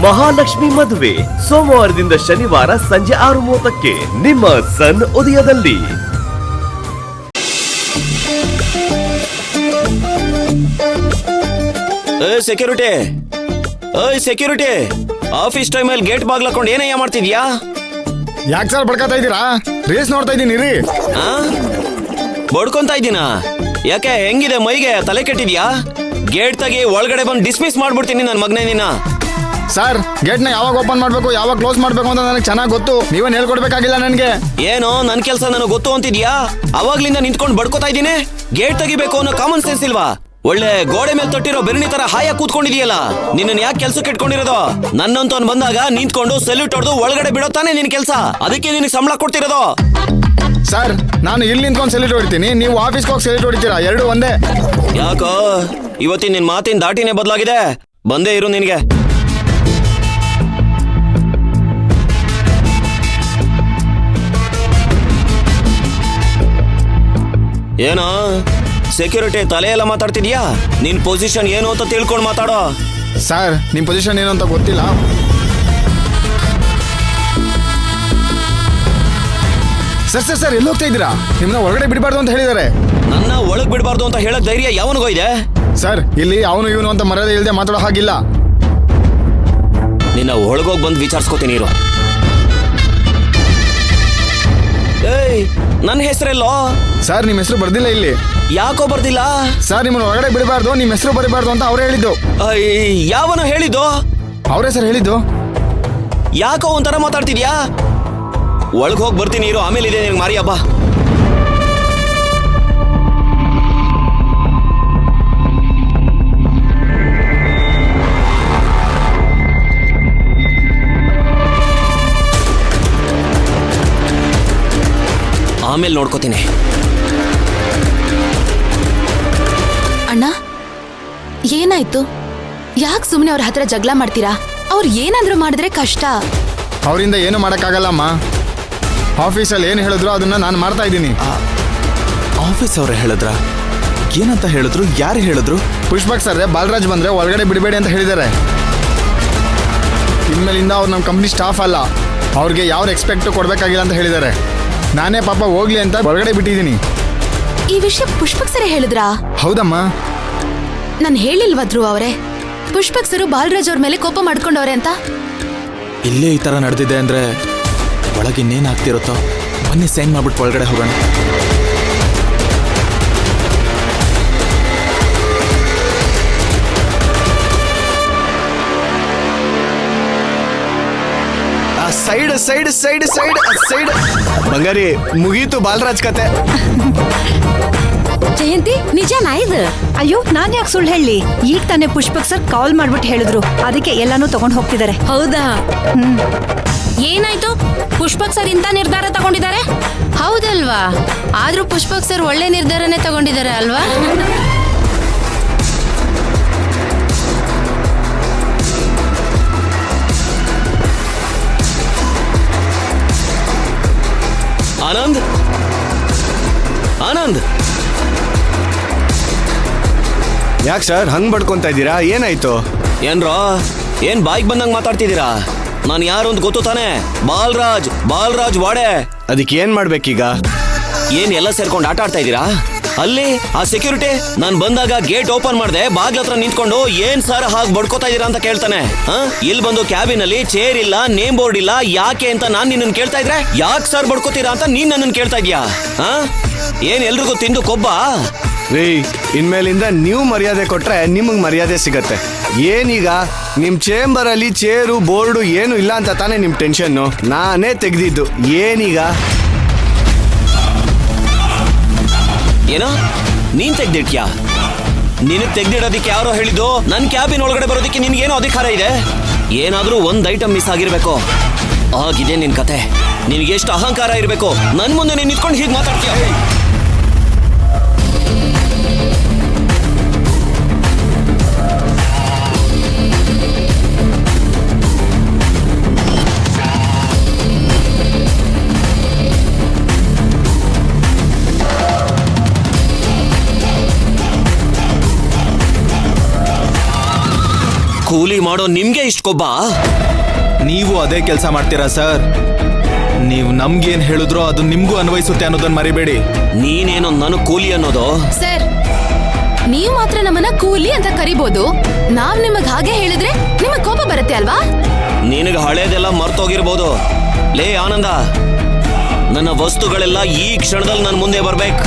ಮಹಾಲಕ್ಷ್ಮಿ ಮದುವೆ ಸೋಮವಾರದಿಂದ ಶನಿವಾರ ಸಂಜೆ 6:30ಕ್ಕೆ ನಿಮ್ಮ ಸನ್ ಉದಯದಲ್ಲಿ. ಸೆಕ್ಯೂರಿಟಿ, ಸೆಕ್ಯೂರಿಟಿ, ಆಫೀಸ್ ಟೈಮಲ್ಲಿ ಗೇಟ್ ಬಾಗ್ಲಾಕೊಂಡು ಏನಯ್ಯ ಮಾಡ್ತಿದ್ಯಾ? ಯಾಕೆ ಸರ್ ಬಡ್ಕೋತಾ ಇದ್ದೀರಾ? ರೇಸ್ ನೋಡ್ತಾ ಇದ್ದೀನಿ ರೀ. ಬಡ್ಕೊಂತ ಇದ್ದೀನಾ? ಯಾಕೆ, ಹೆಂಗಿದೆ ಮೈಗೆ? ತಲೆ ಕೆಟ್ಟಿದ್ಯಾ? ಗೇಟ್ ತೆಗಿ, ಒಳಗಡೆ ಬಂದು ಡಿಸ್ಮಿಸ್ ಮಾಡ್ಬಿಡ್ತೀನಿ ನನ್ನ ಮಗನೇ ನಿನ್ನ. ಸರ್, ಗೇಟ್ ನ ಯಾವಾಗ ಓಪನ್ ಮಾಡ್ಬೇಕು ಯಾವಾಗ ಕ್ಲೋಸ್ ಮಾಡ್ಬೇಕು ಅಂತ ನನಗೆ ಚೆನ್ನಾಗಿ ಗೊತ್ತು. ನೀವೇನ್ ಹೇಳ್ಕೊಡ್ಬೇಕಾಗಿಲ್ಲ ನನ್ಗೆ. ಏನೋ ನನ್ ಕೆಲಸ ನನಗೆ ಗೊತ್ತು ಅಂತಿದ್ಯಾ? ಅವಾಗ್ಲಿಂದ ನಿಂತ್ಕೊಂಡು ಬಡ್ಕೋತಾ ಇದ್ದೀನಿ. ಗೇಟ್ ತೆಗಿಬೇಕು ಅನ್ನೋ ಕಾಮನ್ ಸೆನ್ಸ್ ಇಲ್ವಾ? ಒಳ್ಳೆ ಗೋಡೆ ಮೇಲೆ ತೊಟ್ಟಿರೋ ಬೆರಣಿ ತರ ಹಾಯ ಕೂತ್ಕೊಂಡಿದೀಯಲ್ಲ, ನಿನ್ನ ಯಾಕೆ ಕೆಲ್ಸಕ್ಕೆ ಇಟ್ಕೊಂಡಿರೋದು? ನನ್ನಂತವ್ನು ಬಂದಾಗ ನಿಂತ್ಕೊಂಡು ಸೆಲ್ಯೂಟ್ ಹೊಡೆದು ಒಳಗಡೆ ಬಿಡೋತಾನೆ ನಿನ್ ಕೆಲಸ. ಅದಕ್ಕೆ ನಿನಗೆ ಸಂಬಳ ಕೊಡ್ತಿರೋದು. ಸರ್, ನಾನು ಇಲ್ಲಿ ನಿಂತ್ಕೊಂಡು ಸೆಲ್ಯೂಟ್ ಹೊಡಿತೀನಿ, ನೀವು ಆಫೀಸ್ಗೆ ಹೋಗಿ ಸೆಲ್ಯೂಟ್ ಹೊಡಿತೀರಾ? ಎರಡು ಒಂದೇ. ಯಾಕೋ ಇವತ್ತಿನ ನಿನ್ ಮಾತಿನ ದಾಟಿನೇ ಬದಲಾಗಿದೆ. ಬಂದೇ ಇರು ನಿನ್ಗೆ. ಏನೋ ಸೆಕ್ಯೂರಿಟಿ ತಲೆ ಎಲ್ಲ ಮಾತಾಡ್ತಿದ್ಯಾ? ನಿನ್ ಪೊಸಿಷನ್ ಏನು ಅಂತ ತಿಳ್ಕೊಂಡು ಮಾತಾಡೋ. ಸರ್, ನಿಮ್ ಪೊಸಿಷನ್ ಏನು ಅಂತ ಗೊತ್ತಿಲ್ಲ. ಸರ್ ಸರ್ ಸರ್, ಎಲ್ಲಿ ಹೋಗ್ತಾ ಇದ್ದೀರಾ? ನಿಮ್ಮನ್ನ ಒಳಗಡೆ ಬಿಡಬಾರ್ದು ಅಂತ ಹೇಳಿದ್ದಾರೆ. ನನ್ನ ಒಳಗ್ ಬಿಡಬಾರ್ದು ಅಂತ ಹೇಳಕ್ ಧೈರ್ಯ ಯಾವನಿಗೋ ಇದೆ? ಸರ್, ಇಲ್ಲಿ ಅವನು ಇವನು ಅಂತ ಮರ್ಯಾದೆ ಇಲ್ಲದೆ ಮಾತಾಡೋ ಹಾಗಿಲ್ಲ. ನಿನ್ನ ಒಳಗೋಗಿ ಬಂದು ವಿಚಾರಿಸ್ಕೋತೀನಿ ಇರು. ಏಯ್, ನನ್ನ ಹೆಸರೆಲ್ಲೋ? ಸರ್, ನಿಮ್ಮ ಹೆಸರು ಬರ್ದಿಲ್ಲ ಇಲ್ಲಿ. ಯಾಕೋ ಬರ್ದಿಲ್ಲ? ಸರ್, ನಿಮ್ಮನ್ನ ಒಳಗಡೆ ಬಿಡಬಾರ್ದು, ನಿಮ್ಮ ಹೆಸರು ಬರೀಬಾರ್ದು ಅಂತ ಅವರೇ ಹೇಳಿದ್ದು. ಯಾವನು ಹೇಳಿದ್ದು? ಅವರೇ ಸರ್ ಹೇಳಿದ್ದು. ಯಾಕೋ ಒಂಥರ ಮಾತಾಡ್ತಿದ್ಯಾ? ಒಳಗ್ ಹೋಗಿ ಬರ್ತೀನಿ ಇರು, ಆಮೇಲೆ ಇದೆ ನಿನಗೆ ಮಾರಿ ಹಬ್ಬ. ಆಮೇಲೆ ನೋಡ್ಕೋತೀನಿ. ಅಣ್ಣ, ಏನಾಯ್ತು? ಯಾಕೆ ಸುಮ್ಮನೆ ಅವ್ರ ಹತ್ರ ಜಗಳ ಮಾಡ್ತೀರಾ? ಅವ್ರು ಏನಾದ್ರೂ ಮಾಡಿದ್ರೆ ಕಷ್ಟ. ಅವರಿಂದ ಏನು ಮಾಡೋಕ್ಕಾಗಲ್ಲಮ್ಮ. ಆಫೀಸಲ್ಲಿ ಏನು ಹೇಳಿದ್ರು ಅದನ್ನ ನಾನು ಮಾಡ್ತಾ ಇದ್ದೀನಿ. ಆಫೀಸ್ ಅವ್ರೆ ಹೇಳಿದ್ರ? ಏನಂತ ಹೇಳಿದ್ರು? ಯಾರು ಹೇಳಿದ್ರು? ಪುಷ್ಪಕ್ ಸರ್, ಬಾಲರಾಜ್ ಬಂದ್ರೆ ಒಳಗಡೆ ಬಿಡಬೇಡಿ ಅಂತ ಹೇಳಿದ್ದಾರೆ. ಇನ್ಮೇಲಿಂದ ಅವ್ರು ನಮ್ಮ ಕಂಪ್ನಿ ಸ್ಟಾಫ್ ಅಲ್ಲ, ಅವ್ರಿಗೆ ಯಾವ ರೆಸ್ಪೆಕ್ಟ್ ಕೊಡ್ಬೇಕಾಗಿಲ್ಲ ಅಂತ ಹೇಳಿದ್ದಾರೆ. ನಾನೇ ಪಾಪ ಹೋಗ್ಲಿ ಅಂತ ಒಳಗಡೆ ಬಿಟ್ಟಿದ್ದೀನಿ. ಈ ವಿಷಯ ಪುಷ್ಪಕ್ ಸರ್ ಹೇಳಿದ್ರಾ? ಹೌದಮ್ಮ. ನಾನು ಹೇಳಿಲ್ವಾ ಧ್ರುವ ಅವರೇ, ಪುಷ್ಪಕ್ ಸರ್ ಬಾಲರಾಜ್ ಅವ್ರ ಮೇಲೆ ಕೋಪ ಮಾಡ್ಕೊಂಡವ್ರೆ ಅಂತ? ಇಲ್ಲೇ ಈ ತರ ನಡೆದಿದೆ ಅಂದ್ರೆ ಒಳಗೆ ಇನ್ನೇನು ಆಗ್ತಿರುತ್ತೋ. ಬನ್ನಿ ಸೈನ್ ಮಾಡ್ಬಿಟ್ಟು ಒಳಗಡೆ ಹೋಗೋಣ. Side side side side side. ಬಂಗಾರಿ, ಮುಗೀತು ಬಾಲರಾಜ್ ಕತೆ. ಜಯಂತಿ, ನಿಜನಾ ಇದು? ಅಯ್ಯೋ, ನಾನ್ ಯಾಕೆ ಸುಳ್ಳು ಹೇಳಿ? ಈಗ ತಾನೇ ಪುಷ್ಪಕ್ ಸರ್ ಕಾಲ್ ಮಾಡ್ಬಿಟ್ಟು ಹೇಳಿದ್ರು, ಅದಕ್ಕೆ ಎಲ್ಲಾನು ತಗೊಂಡ್ ಹೋಗ್ತಿದ್ದಾರೆ. ಹೌದಾ? ಏನಾಯ್ತು? ಪುಷ್ಪಕ್ ಸರ್ ಇಂತ ನಿರ್ಧಾರ ತಗೊಂಡಿದ್ದಾರೆ? ಹೌದಲ್ವಾ? ಆದ್ರೂ ಪುಷ್ಪಕ್ ಸರ್ ಒಳ್ಳೆ ನಿರ್ಧಾರನೇ ತಗೊಂಡಿದ್ದಾರೆ ಅಲ್ವಾ? ಆನಂದ್, ಆನಂದ್, ಯಾಕೆ ಸರ್ ಹಂಗ್ ಬಡ್ಕೊಂತ ಇದ್ದೀರಾ? ಏನಾಯ್ತು? ಏನ್ರೋ, ಏನ್ ಬಾಯಿಗೆ ಬಂದಂಗ್ ಮಾತಾಡ್ತಿದ್ದೀರಾ? ನಾನು ಯಾರು ಅಂತ ಗೊತ್ತು ತಾನೆ? ಬಾಲರಾಜ್, ಬಾಲರಾಜ್ ವಾಡೆ. ಅದಕ್ಕೆ ಏನ್ ಮಾಡ್ಬೇಕೀಗ? ಏನ್ ಎಲ್ಲ ಸೇರ್ಕೊಂಡು ಆಟ ಆಡ್ತಾ ಇದ್ದೀರಾ? ಅಲ್ಲಿ ಆ ಸೆಕ್ಯೂರಿಟಿ ನಾನ್ ಬಂದಾಗ ಗೇಟ್ ಓಪನ್ ಮಾಡ್ದೆ, ಬಾಗ್ಲ ಹತ್ರ ನಿಂತ್ಕೊಂಡು ಏನ್ ಸರ್ ಹಾಗೆ ಬಡ್ಕೋತಾ ಇದೀರಾ ಅಂತ ಕೇಳ್ತಾನೆ. ಇಲ್ಲಿ ಬಂದು ಕ್ಯಾಬಿನ್ ಅಲ್ಲಿ ಚೇರ್ ಇಲ್ಲ, ನೇಮ್ ಬೋರ್ಡ್ ಇಲ್ಲ, ಯಾಕೆ ಅಂತ ನಾನ್ ನಿನ್ನ ಕೇಳ್ತಾ ಇದ್ರೆ ಯಾಕೆ ಸರ್ ಬಡ್ಕೋತೀರಾ ಅಂತ ನೀನ್ ನನ್ನ ಕೇಳ್ತಾ ಇದ್ಯಾ? ಏನ್ ಎಲ್ರಿಗೂ ತಿಂದು ಕೊಬ್ಬ? ರೀ, ಇನ್ಮೇಲಿಂದ ನೀವು ಮರ್ಯಾದೆ ಕೊಟ್ರೆ ನಿಮಗ್ ಮರ್ಯಾದೆ ಸಿಗತ್ತೆ. ಏನೀಗ ನಿಮ್ ಚೇಂಬರ್ ಅಲ್ಲಿ ಚೇರು ಬೋರ್ಡು ಏನು ಇಲ್ಲ ಅಂತ ತಾನೇ ನಿಮ್ ಟೆನ್ಷನ್? ನಾನೇ ತೆಗ್ದಿದ್ದು. ಏನೀಗ? ಏನೋ ನೀನ್ ತೆಗ್ದಿಟ್ಯಾ? ನಿನಗ್ ತೆಗ್ದಿಡೋದಿಕ್ಕೆ ಯಾರೋ ಹೇಳಿದ್ದು? ನನ್ ಕ್ಯಾಬಿನ್ ಒಳಗಡೆ ಬರೋದಿಕ್ಕೆ ನಿನ್ಗೇನೋ ಅಧಿಕಾರ ಇದೆ? ಏನಾದ್ರೂ ಒಂದ್ ಐಟಮ್ ಮಿಸ್ ಆಗಿರ್ಬೇಕು. ಆಗಿದೆ ನಿನ್ ಕತೆ. ನಿನ್ಗೆ ಎಷ್ಟು ಅಹಂಕಾರ ಇರ್ಬೇಕು? ನನ್ ಮುಂದೆ ನೀನ್ ನಿಂತ್ಕೊಂಡು ಹೀಗೆ ಮಾತಾಡ್ತೀಯ? ಕೂಲಿ ಮಾಡೋ ನಿಮ್ಗೆ ಇಷ್ಟ ಕೊಬ್ಬ? ನೀವು ಅದೇ ಕೆಲಸ ಮಾಡ್ತೀರಾ ಸರ್? ನೀವು ನಮ್ಗೇನ್ ಹೇಳಿದ್ರೋ ಅದು ನಿಮ್ಗೂ ಅನ್ವಯಿಸುತ್ತೆ ಅನ್ನೋದನ್ನ ಮರಿಬೇಡಿ. ನೀನೇನೋ ನನಗ್ ಕೂಲಿ ಅನ್ನೋದು? ಸರ್, ನೀವು ಮಾತ್ರ ನಮ್ಮನ್ನ ಕೂಲಿ ಅಂತ ಕರಿಬೋದು. ನಾವ್ ನಿಮಗ್ ಹಾಗೆ ಹೇಳಿದ್ರೆ ನಿಮಗ್ ಕೋಪ ಬರುತ್ತೆ ಅಲ್ವಾ? ನಿನಗೆ ಹಳೇದೆಲ್ಲ ಮರ್ತೋಗಿರ್ಬೋದು. ಲೇ ಆನಂದ, ನನ್ನ ವಸ್ತುಗಳೆಲ್ಲ ಈ ಕ್ಷಣದಲ್ಲಿ ನನ್ನ ಮುಂದೆ ಬರ್ಬೇಕು.